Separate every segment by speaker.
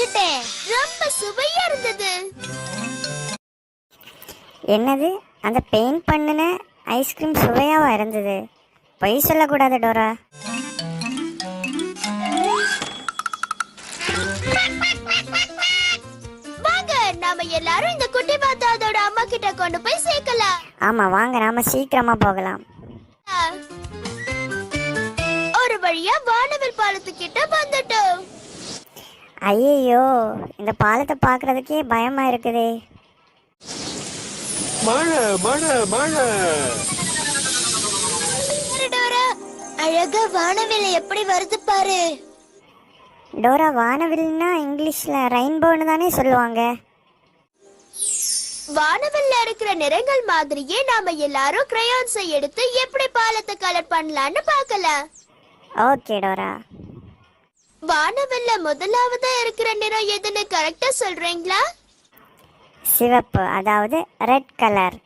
Speaker 1: முடிச்சிட்டேன். ரொம்ப சுவையா இருந்தது.
Speaker 2: என்னது, அந்த பெயிண்ட் பண்ணின ஐஸ்கிரீம் சுவையாவா இருந்தது? பொய் சொல்லக்கூடாது டோரா.
Speaker 1: வாங்க நாம எல்லாரும் இந்த குட்டி பாத்தாதோட அம்மா கிட்ட கொண்டு போய் சேர்க்கலாம்.
Speaker 2: ஆமா வாங்க, நாம சீக்கிரமா போகலாம்.
Speaker 1: ஒரு வழியா வானவில் பாலத்துக்கிட்ட வந்துட்டோம்.
Speaker 2: ஐயோ, இந்த பாலத்தை பாக்குறதுக்கே பயமா இருக்குதே.
Speaker 3: மழை மழை மழை.
Speaker 1: டோரா, அழகா வானவில் எப்படி வருது பாரு.
Speaker 2: டோரா, வானவில்னா இங்கிலீஷ்ல ரெயின்போன்னு தானே சொல்லுவாங்க.
Speaker 1: வானவில்ல இருக்கிற நிறங்கள் மாதிரியே நாம எல்லாரும் கிரையான்ஸை எடுத்து எப்படி பாலத்தை கலர் பண்ணலாம்னு பார்க்கலாம்.
Speaker 2: Okay Dora.
Speaker 1: வானவில்ல முதலாவதா இருக்கிற நிறம் எதுன்னு கரெக்டா சொல்றீங்களா?
Speaker 2: சிவப்பு, அதாவது ரெட் கலர்.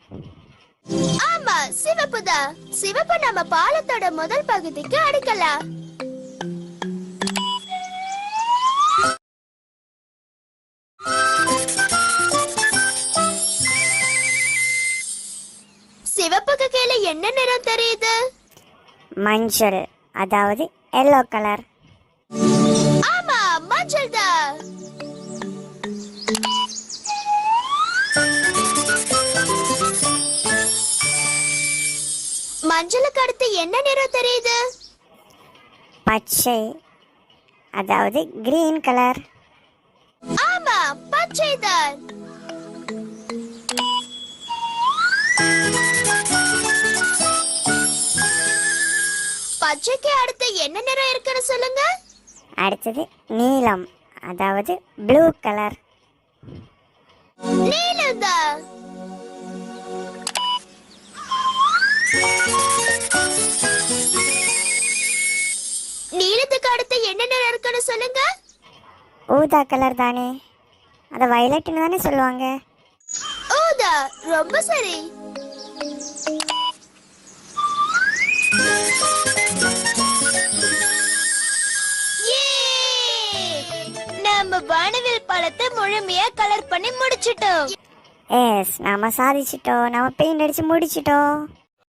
Speaker 1: ஆமா, சிவப்பு தான். சிவப்பு நம்ம பாலத்தோட முதல் பகுதிக்கு அடிக்கலாம். சிவப்புக்கு கீழே என்ன நிறம் தெரியுது?
Speaker 2: மஞ்சள், அதாவது எல்லோ கலர்.
Speaker 1: ஆமா, மஞ்சள் தான். மஞ்சளுக்கு அடுத்து என்ன நிறம் தெரியுது?
Speaker 2: பச்சை, அதாவது கிரீன் கலர்.
Speaker 1: ஆமா, பச்சை தான். பச்சைக்கு அடுத்து என்ன நிறம் இருக்குன்னு சொல்லுங்க.
Speaker 2: அடுத்தது நீலம், அதாவது ப்ளூ கலர்.
Speaker 1: நீலம் தான். நீலத்துக்கு அடுத்து என்ன நிறம் இருக்குன்னு சொல்லுங்க.
Speaker 2: ஊதா கலர் தானே, அதை வயலட்னு தானே சொல்லுவாங்க.
Speaker 1: ஊதா, ரொம்ப சரி. நம்ம வானவில் பாலத்தை முழுமையா கலர் பண்ணி முடிச்சிட்டோம்.
Speaker 2: எஸ், நாம சாதிச்சிட்டோம். நாம பெயிண்ட் அடிச்சு முடிச்சிட்டோம்.